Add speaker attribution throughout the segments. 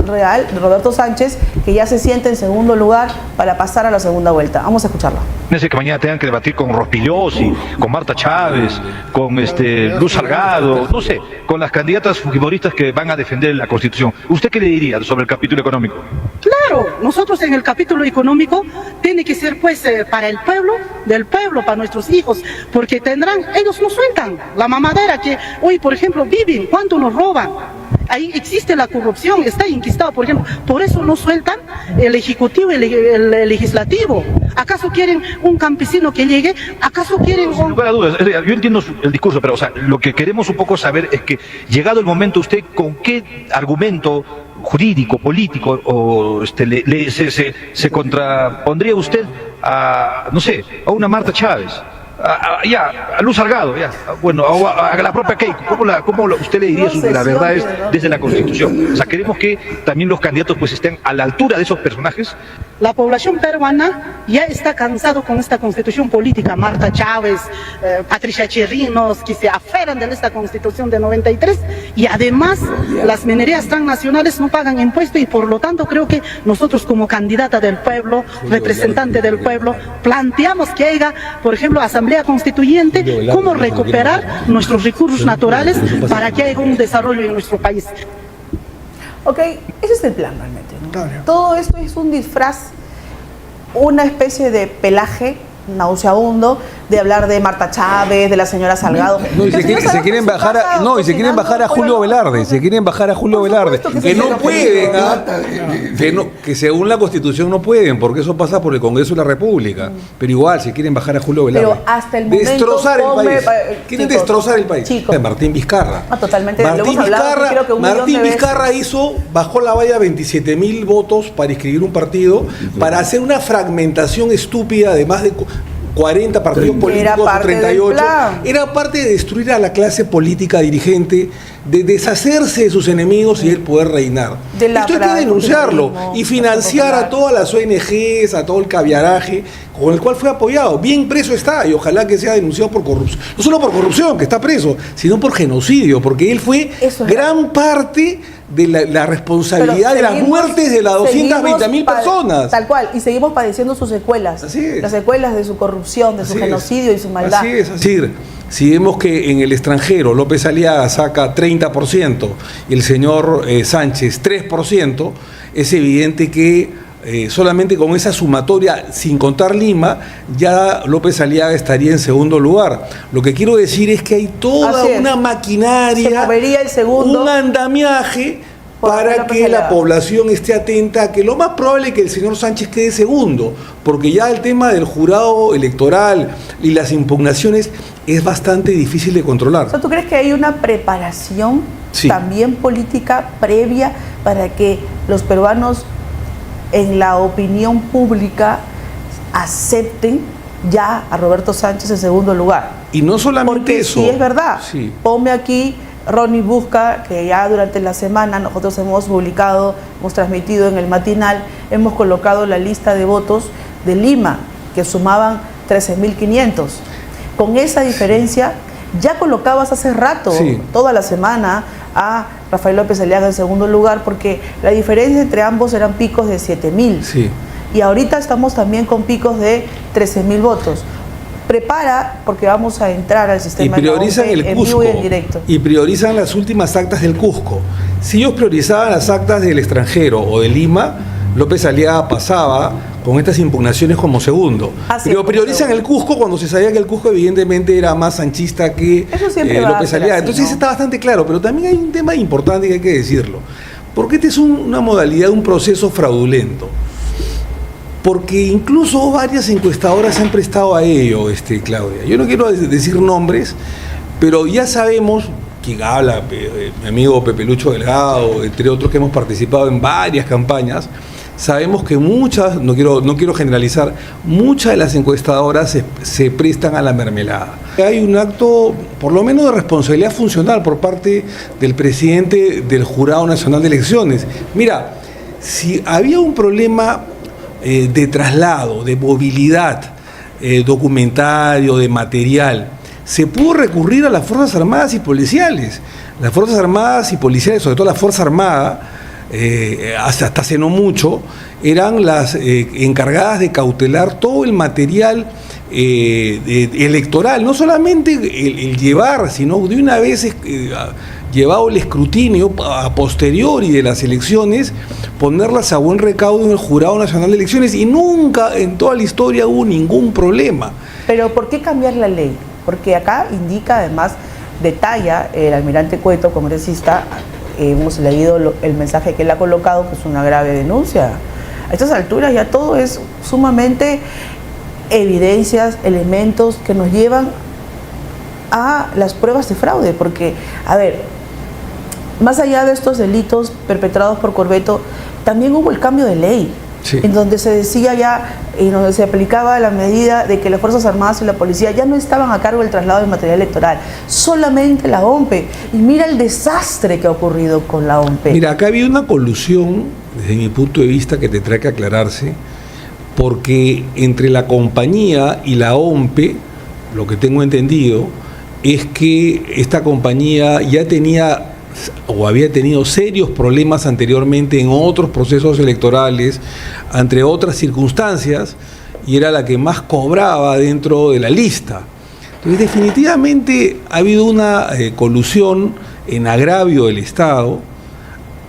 Speaker 1: real de Roberto Sánchez, que ya se siente en segundo lugar para pasar a la segunda vuelta. Vamos a escucharlo.
Speaker 2: Que mañana tengan que debatir con Rospigliosi, con Marta Chávez, con Luz Salgado, no sé, con las candidatas fujimoristas que van a defender la Constitución. ¿Usted qué le diría sobre el capítulo económico?
Speaker 3: Claro, nosotros en el capítulo económico tiene que ser pues para el pueblo, del pueblo, para nuestros hijos, porque ellos no sueltan la mamadera que hoy, por ejemplo, viven, cuánto nos roban. Ahí existe la corrupción, está enquistado, por ejemplo, por eso no sueltan el ejecutivo y el legislativo. ¿Acaso quieren un campesino que llegue? ¿Acaso quieren
Speaker 2: Sin lugar a dudas, yo entiendo el discurso, pero lo que queremos un poco saber es que, llegado el momento, usted con qué argumento jurídico, político, o se contrapondría usted a, no sé, a una Marta Chávez, a Luz Salgado, bueno, a la propia Keiko? ¿Cómo usted le diría la verdad es desde la Constitución? O sea, queremos que también los candidatos pues estén a la altura de esos personajes.
Speaker 3: La población peruana ya está cansado con esta constitución política. Marta Chávez, Patricia Chirinos, que se aferran de esta constitución de 93, y además las minerías transnacionales no pagan impuestos, y por lo tanto creo que nosotros como candidata del pueblo, representante del pueblo, planteamos que haya, por ejemplo, asamblea constituyente, cómo recuperar nuestros recursos naturales para que haya un desarrollo en nuestro país.
Speaker 1: Ok, ese es el plan realmente, ¿no? Todo esto es un disfraz, una especie de pelaje nauseabundo de hablar de Marta Chávez, de la señora Salgado.
Speaker 4: No, y se quieren bajar a Julio Velarde, que no pueden, que según la Constitución no pueden, porque eso pasa por el Congreso de la República, pero igual se quieren bajar a Julio Velarde.
Speaker 1: Pero hasta el momento
Speaker 4: destrozar el país. Quieren destrozar el país. Martín Vizcarra.
Speaker 1: Totalmente.
Speaker 4: Martín Vizcarra bajó la valla 27.000 votos para inscribir un partido, para hacer una fragmentación estúpida de más de 40 partidos políticos, 38. Era parte de destruir a la clase política dirigente, de deshacerse de sus enemigos y él poder reinar. Esto hay que denunciarlo y financiar a todas las ONGs, a todo el caviaraje con el cual fue apoyado. Bien preso está, y ojalá que sea denunciado por corrupción. No solo por corrupción, que está preso, sino por genocidio, porque él fue gran parte de la responsabilidad de las muertes de las 220.000 personas.
Speaker 1: Tal cual, y seguimos padeciendo sus secuelas.
Speaker 4: Así es.
Speaker 1: Las secuelas de su corrupción, de su genocidio y su maldad.
Speaker 4: Así es, así es. Si vemos que en el extranjero López Aliaga saca 30% y el señor Sánchez 3%, es evidente que solamente con esa sumatoria, sin contar Lima, ya López Aliaga estaría en segundo lugar. Lo que quiero decir es que hay toda una maquinaria,
Speaker 1: se movería el segundo,
Speaker 4: un andamiaje para que la población esté atenta a que lo más probable es que el señor Sánchez quede segundo, porque ya el tema del jurado electoral y las impugnaciones es bastante difícil de controlar.
Speaker 1: O sea, ¿tú crees que hay una preparación también política previa para que los peruanos en la opinión pública acepten ya a Roberto Sánchez en segundo lugar?
Speaker 4: Y no solamente
Speaker 1: porque
Speaker 4: eso.
Speaker 1: Sí, es verdad. Ponme aquí, Ronnie busca, que ya durante la semana nosotros hemos publicado, hemos transmitido en el matinal, hemos colocado la lista de votos de Lima, que sumaban 13.500. Con esa diferencia, ya colocabas hace rato, toda la semana, a Rafael López Aliaga en segundo lugar, porque la diferencia entre ambos eran picos de 7.000. Y ahorita estamos también con picos de 13.000 votos. Prepara, porque vamos a entrar al sistema
Speaker 4: y priorizan el Cusco,
Speaker 1: en vivo y en directo.
Speaker 4: Y priorizan las últimas actas del Cusco. Si ellos priorizaban las actas del extranjero o de Lima, López Aliaga pasaba con estas impugnaciones como segundo. Pero priorizan el Cusco cuando se sabía que el Cusco evidentemente era más sanchista que López Aliaga. Entonces está bastante claro, pero también hay un tema importante que hay que decirlo. Porque esta es una modalidad de un proceso fraudulento. Porque incluso varias encuestadoras se han prestado a ello, Claudia. Yo no quiero decir nombres, pero ya sabemos, quien habla, mi amigo Pepe Lucho Delgado, entre otros que hemos participado en varias campañas, sabemos que muchas, no quiero generalizar, muchas de las encuestadoras se prestan a la mermelada. Hay un acto, por lo menos de responsabilidad funcional por parte del presidente del Jurado Nacional de Elecciones. Mira, si había un problema de traslado, de movilidad, documentario, de material, se pudo recurrir a las Fuerzas Armadas y Policiales. Las Fuerzas Armadas y Policiales, sobre todo la Fuerza Armada, hasta hace no mucho, eran las encargadas de cautelar todo el material electoral, no solamente el llevar, sino de una vez llevado el escrutinio a posteriori de las elecciones, ponerlas a buen recaudo en el Jurado Nacional de Elecciones, y nunca en toda la historia hubo ningún problema.
Speaker 1: Pero ¿por qué cambiar la ley? Porque acá indica, además, detalla el almirante Cueto, congresista, hemos leído el mensaje que él ha colocado, que es una grave denuncia. A estas alturas ya todo es sumamente evidencias, elementos que nos llevan a las pruebas de fraude, porque, a ver, más allá de estos delitos perpetrados por Corvetto, también hubo el cambio de ley, sí, en donde se decía ya, en donde se aplicaba la medida de que las Fuerzas Armadas y la Policía ya no estaban a cargo del traslado del material electoral, solamente la OMPE. Y mira el desastre que ha ocurrido con la OMPE.
Speaker 4: Mira, acá había una colusión, desde mi punto de vista, que tendrá que aclararse, porque entre la compañía y la OMPE, lo que tengo entendido, es que esta compañía ya tenía o había tenido serios problemas anteriormente en otros procesos electorales, entre otras circunstancias, y era la que más cobraba dentro de la lista. Entonces, definitivamente ha habido una colusión en agravio del Estado.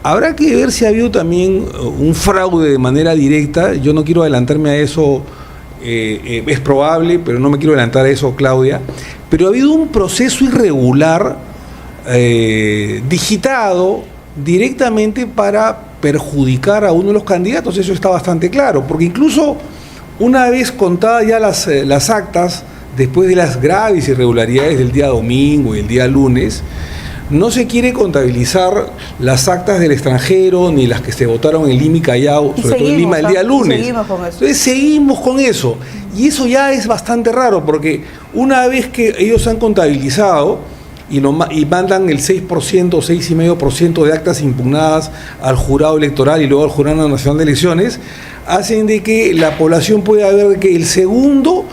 Speaker 4: Habrá que ver si ha habido también un fraude de manera directa. Yo no quiero adelantarme a eso, es probable, pero no me quiero adelantar a eso, Claudia. Pero ha habido un proceso irregular digitado directamente para perjudicar a uno de los candidatos. Eso está bastante claro, porque incluso una vez contadas ya las actas, después de las graves irregularidades del día domingo y el día lunes, no se quiere contabilizar las actas del extranjero ni las que se votaron en Lima y Callao, sobre todo en Lima el día lunes. Entonces seguimos con eso, y eso ya es bastante raro, porque una vez que ellos han contabilizado y mandan el 6%, 6,5% de actas impugnadas al jurado electoral y luego al Jurado Nacional de Elecciones, hacen de que la población pueda ver que el segundo,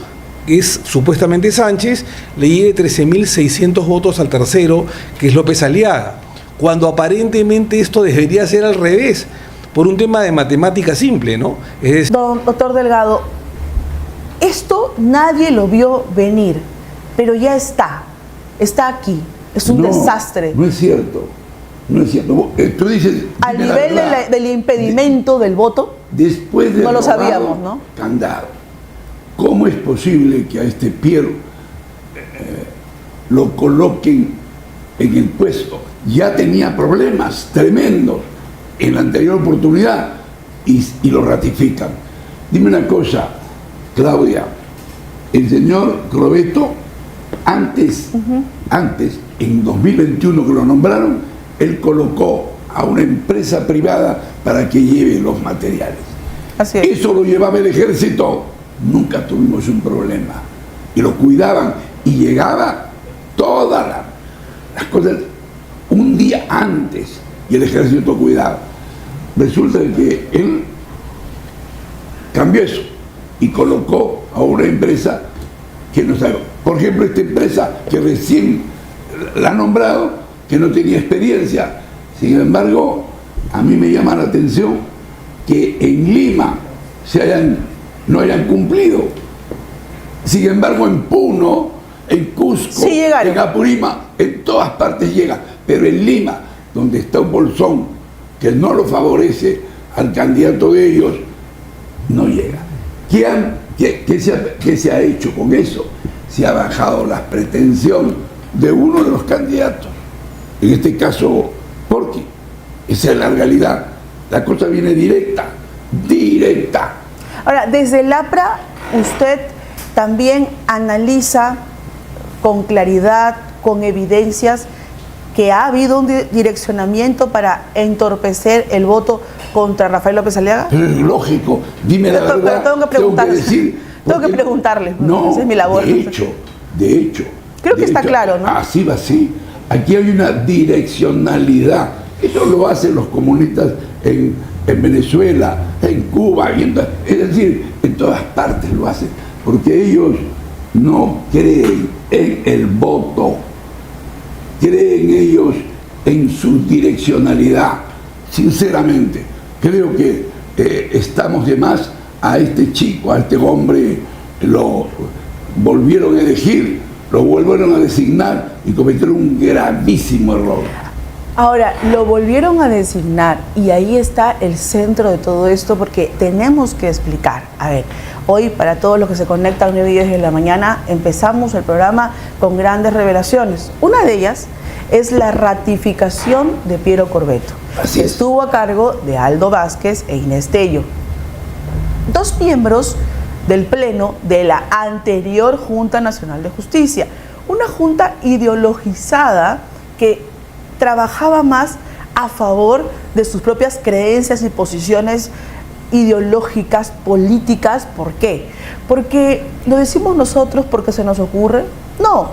Speaker 4: que es supuestamente Sánchez, le lleve 13.600 votos al tercero, que es López Aliaga, cuando aparentemente esto debería ser al revés, por un tema de matemática simple, ¿no? Es decir,
Speaker 1: Doctor Delgado, esto nadie lo vio venir, pero ya está aquí, es un desastre.
Speaker 5: No es cierto, no es cierto. Tú dices...
Speaker 1: Al nivel del impedimento del voto,
Speaker 5: después de
Speaker 1: no lo sabíamos, ¿no?
Speaker 5: Candado. ¿Cómo es posible que a este Piero lo coloquen en el puesto? Ya tenía problemas tremendos en la anterior oportunidad y lo ratifican. Dime una cosa, Claudia, el señor Corvetto, antes, en 2021 que lo nombraron, él colocó a una empresa privada para que lleve los materiales.
Speaker 1: Así es.
Speaker 5: Eso lo llevaba el ejército. Nunca tuvimos un problema. Y lo cuidaban. Y llegaba todas las cosas un día antes. Y el ejército cuidaba. Resulta que él cambió eso y colocó a una empresa que no sabe. Por ejemplo, esta empresa que recién la ha nombrado, que no tenía experiencia. Sin embargo, a mí me llama la atención que en Lima no hayan cumplido. Sin embargo, en Puno, en Cusco,
Speaker 1: sí
Speaker 5: en Apurímac, en todas partes llega. Pero en Lima, donde está un bolsón que no lo favorece al candidato de ellos, no llega. ¿Qué se ha hecho con eso? Se ha bajado la pretensión de uno de los candidatos. En este caso, Porqui. Esa es la realidad. La cosa viene directa.
Speaker 1: Ahora, desde el APRA, usted también analiza con claridad, con evidencias, que ha habido un direccionamiento para entorpecer el voto contra Rafael López Aliaga.
Speaker 5: Pero es lógico, dime la verdad.
Speaker 1: Pero tengo que preguntarle,
Speaker 5: no,
Speaker 1: esa es mi labor.
Speaker 5: De hecho.
Speaker 1: Creo que está claro, ¿no?
Speaker 5: Así va, sí. Aquí hay una direccionalidad. Eso lo hacen los comunistas en Venezuela, en Cuba, es decir, en todas partes lo hacen, porque ellos no creen en el voto, creen ellos en su direccionalidad. sinceramente, creo que estamos de más. A este chico, a este hombre, lo volvieron a elegir, lo volvieron a designar y cometieron un gravísimo error.
Speaker 1: Ahora, lo volvieron a designar y ahí está el centro de todo esto, porque tenemos que explicar. A ver, hoy para todos los que se conectan 9 y 10 de la mañana, empezamos el programa con grandes revelaciones. Una de ellas es la ratificación de Piero Corvetto.
Speaker 5: Así es.
Speaker 1: Estuvo a cargo de Aldo Vázquez e Inés Tello, dos miembros del Pleno de la anterior Junta Nacional de Justicia, una junta ideologizada que trabajaba más a favor de sus propias creencias y posiciones ideológicas, políticas. ¿Por qué? Porque lo decimos nosotros porque se nos ocurre. No,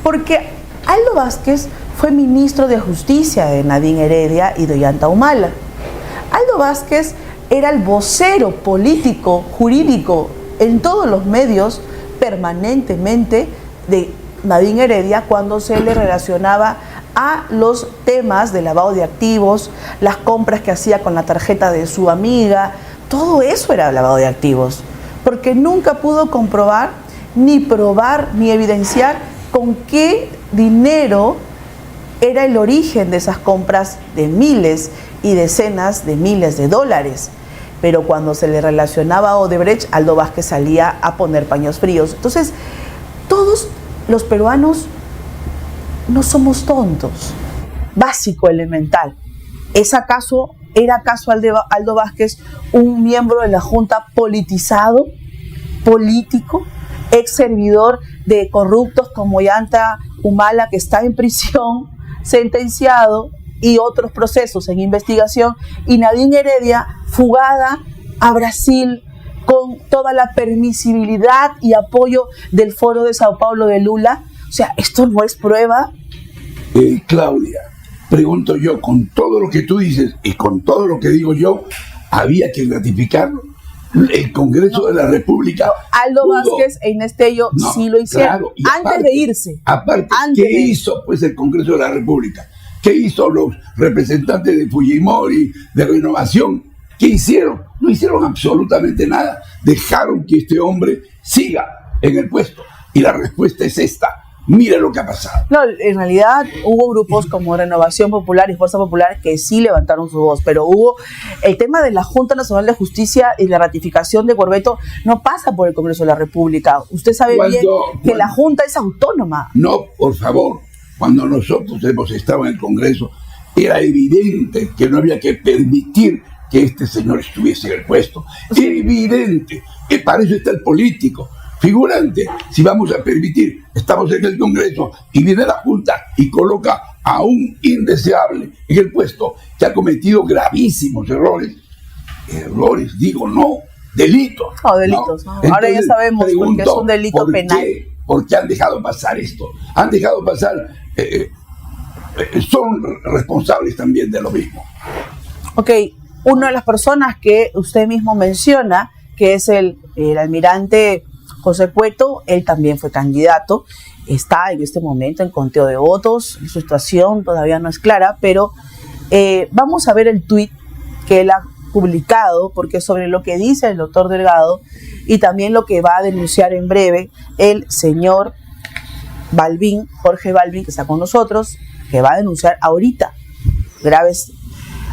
Speaker 1: porque Aldo Vázquez fue ministro de Justicia de Nadine Heredia y de Ollanta Humala. Aldo Vázquez era el vocero político, jurídico, en todos los medios permanentemente de Nadine Heredia cuando se le relacionaba a los temas de lavado de activos, las compras que hacía con la tarjeta de su amiga. Todo eso era lavado de activos, porque nunca pudo comprobar, ni probar, ni evidenciar con qué dinero era el origen de esas compras de miles y decenas de miles de dólares. Pero cuando se le relacionaba a Odebrecht, Aldo Vázquez salía a poner paños fríos. Entonces, todos los peruanos no somos tontos. Básico, elemental. ¿Era acaso Aldo Vázquez un miembro de la Junta politizado, político, ex servidor de corruptos como Ollanta Humala, que está en prisión, sentenciado, y otros procesos en investigación, y Nadine Heredia fugada a Brasil con toda la permisibilidad y apoyo del Foro de Sao Paulo de Lula? O sea, ¿esto no es prueba?
Speaker 5: Claudia, pregunto yo, con todo lo que tú dices y con todo lo que digo yo, ¿había que ratificarlo? El Congreso de la República.
Speaker 1: Aldo Vázquez e Inés Tello sí lo hicieron,
Speaker 5: claro,
Speaker 1: antes de irse.
Speaker 5: Aparte, ¿qué hizo pues el Congreso de la República? ¿Qué hizo los representantes de Fujimori, de Renovación? ¿Qué hicieron? No hicieron absolutamente nada. Dejaron que este hombre siga en el puesto. Y la respuesta es esta. Mira lo que ha pasado.
Speaker 1: No, en realidad hubo grupos como Renovación Popular y Fuerza Popular que sí levantaron su voz, pero hubo el tema de la Junta Nacional de Justicia y la ratificación de Corvetto no pasa por el Congreso de la República. Usted sabe bien que la Junta es autónoma.
Speaker 5: No, por favor. Cuando nosotros hemos estado en el Congreso, era evidente que no había que permitir que este señor estuviese en el puesto. Evidente. Que para eso está el político. Figurante, si vamos a permitir, estamos en el Congreso y viene la Junta y coloca a un indeseable en el puesto que ha cometido gravísimos errores. Errores, digo, no, delitos.
Speaker 1: No, delitos. ¿No? Entonces, ahora ya sabemos porque es un delito penal.
Speaker 5: ¿Por qué han dejado pasar esto? Han dejado pasar, son responsables también de lo mismo.
Speaker 1: Ok, una de las personas que usted mismo menciona, que es el almirante José Cueto, él también fue candidato, está en este momento en conteo de votos, su situación todavía no es clara, pero vamos a ver el tuit que él ha publicado, porque sobre lo que dice el doctor Delgado y también lo que va a denunciar en breve el señor Balbín, Jorge Balbín, que está con nosotros, que va a denunciar ahorita graves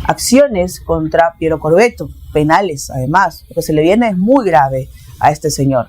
Speaker 1: acciones contra Piero Corvetto, penales además, lo que se le viene es muy grave a este señor.